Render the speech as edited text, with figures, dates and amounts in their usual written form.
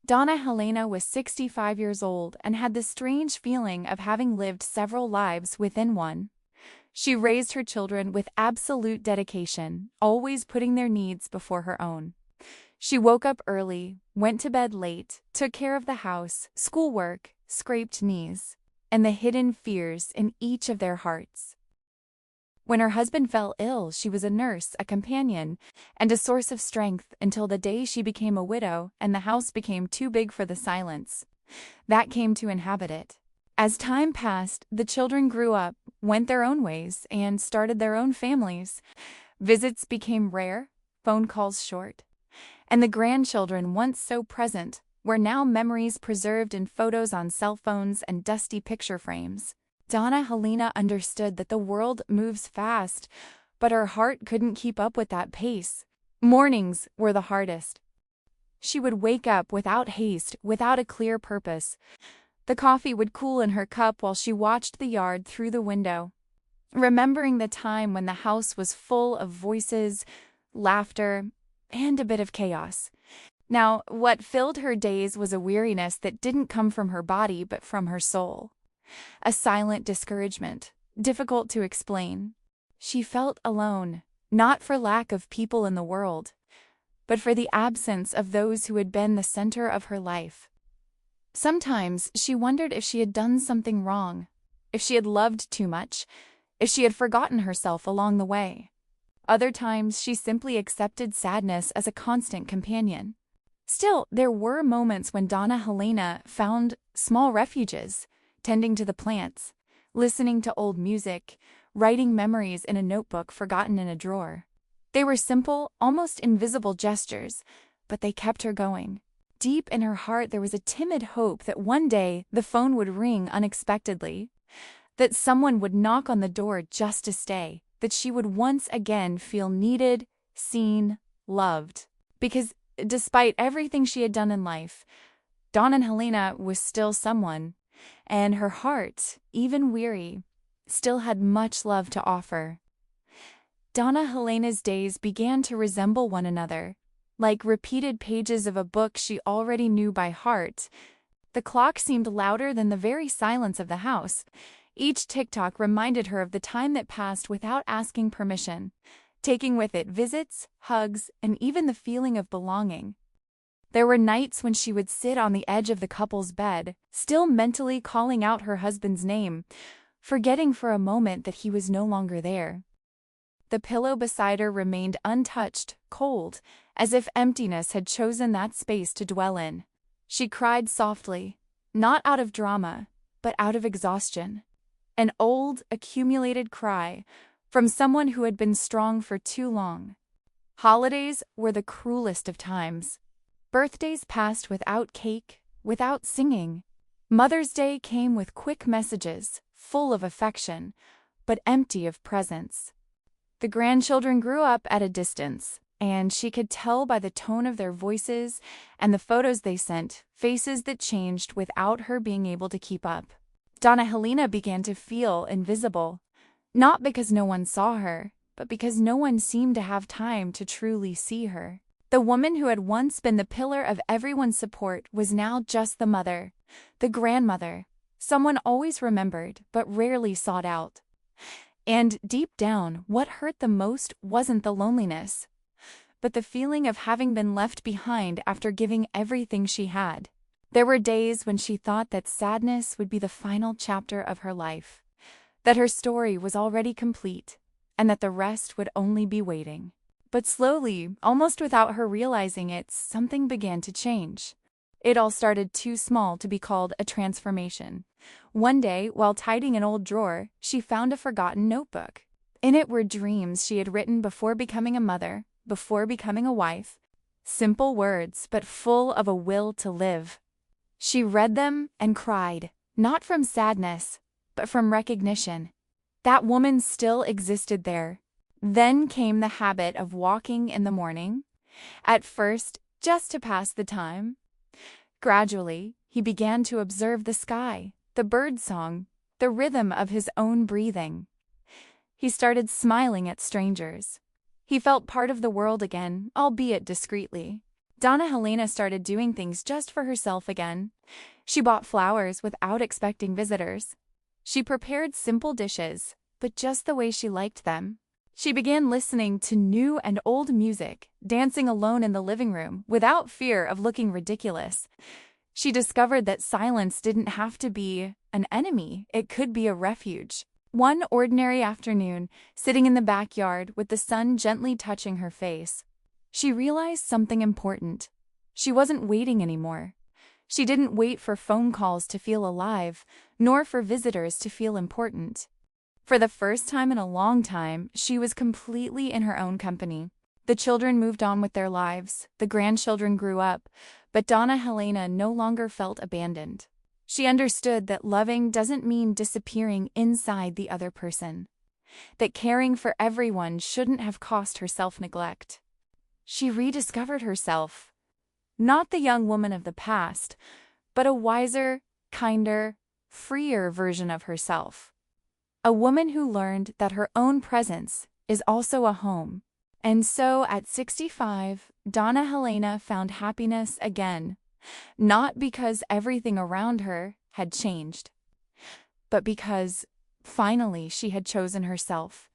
Donna Helena was 65 years old and had the strange feeling of having lived several lives within one. She raised her children with absolute dedication, always putting their needs before her own. She woke up early, went to bed late, took care of the house, schoolwork, scraped knees, and the hidden fears in each of their hearts. When her husband fell ill, she was a nurse, a companion, and a source of strength until the day she became a widow and the house became too big for the silence that came to inhabit it. As time passed, the children grew up, went their own ways, and started their own families. Visits became rare, phone calls short, and the grandchildren, once so present, were now memories preserved in photos on cell phones and dusty picture frames. Donna Helena understood that the world moves fast, but her heart couldn't keep up with that pace. Mornings were the hardest. She would wake up without haste, without a clear purpose. The coffee would cool in her cup while she watched the yard through the window, remembering the time when the house was full of voices, laughter, and a bit of chaos. Now, what filled her days was a weariness that didn't come from her body but from her soul. A silent discouragement, difficult to explain. She felt alone, not for lack of people in the world, but for the absence of those who had been the center of her life. Sometimes she wondered if she had done something wrong, if she had loved too much, if she had forgotten herself along the way. Other times she simply accepted sadness as a constant companion. Still, there were moments when Donna Helena found small refuges, tending to the plants, listening to old music, writing memories in a notebook forgotten in a drawer. They were simple, almost invisible gestures, but they kept her going. Deep in her heart there was a timid hope that one day the phone would ring unexpectedly, that someone would knock on the door just to stay, that she would once again feel needed, seen, loved. Because despite everything she had done in life, Donna Helena was still someone, and her heart, even weary, still had much love to offer. Donna Helena's days began to resemble one another, like repeated pages of a book she already knew by heart. The clock seemed louder than the very silence of the house. Each tick-tock reminded her of the time that passed without asking permission, taking with it visits, hugs, and even the feeling of belonging. There were nights when she would sit on the edge of the couple's bed, still mentally calling out her husband's name, forgetting for a moment that he was no longer there. The pillow beside her remained untouched, cold, as if emptiness had chosen that space to dwell in. She cried softly, not out of drama, but out of exhaustion. An old, accumulated cry from someone who had been strong for too long. Holidays were the cruelest of times. Birthdays passed without cake, without singing. Mother's Day came with quick messages, full of affection, but empty of presence. The grandchildren grew up at a distance, and she could tell by the tone of their voices and the photos they sent, faces that changed without her being able to keep up. Donna Helena began to feel invisible, not because no one saw her, but because no one seemed to have time to truly see her. The woman who had once been the pillar of everyone's support was now just the mother, the grandmother, someone always remembered but rarely sought out. And deep down, what hurt the most wasn't the loneliness, but the feeling of having been left behind after giving everything she had. There were days when she thought that sadness would be the final chapter of her life, that her story was already complete, and that the rest would only be waiting. But slowly, almost without her realizing it, something began to change. It all started too small to be called a transformation. One day, while tidying an old drawer, she found a forgotten notebook. In it were dreams she had written before becoming a mother, before becoming a wife. Simple words, but full of a will to live. She read them and cried, not from sadness, but from recognition. That woman still existed there. Then came the habit of walking in the morning, at first just to pass the time. Gradually, he began to observe the sky, the birdsong, the rhythm of his own breathing. He started smiling at strangers. He felt part of the world again, albeit discreetly. Donna Helena started doing things just for herself again. She bought flowers without expecting visitors. She prepared simple dishes, but just the way she liked them. She began listening to new and old music, dancing alone in the living room without fear of looking ridiculous. She discovered that silence didn't have to be an enemy, it could be a refuge. One ordinary afternoon, sitting in the backyard with the sun gently touching her face, she realized something important. She wasn't waiting anymore. She didn't wait for phone calls to feel alive, nor for visitors to feel important. For the first time in a long time, she was completely in her own company. The children moved on with their lives, the grandchildren grew up, but Donna Helena no longer felt abandoned. She understood that loving doesn't mean disappearing inside the other person, that caring for everyone shouldn't have cost her self-neglect. She rediscovered herself, not the young woman of the past, but a wiser, kinder, freer version of herself. A woman who learned that her own presence is also a home. And so at 65, Donna Helena found happiness again, not because everything around her had changed, but because finally she had chosen herself.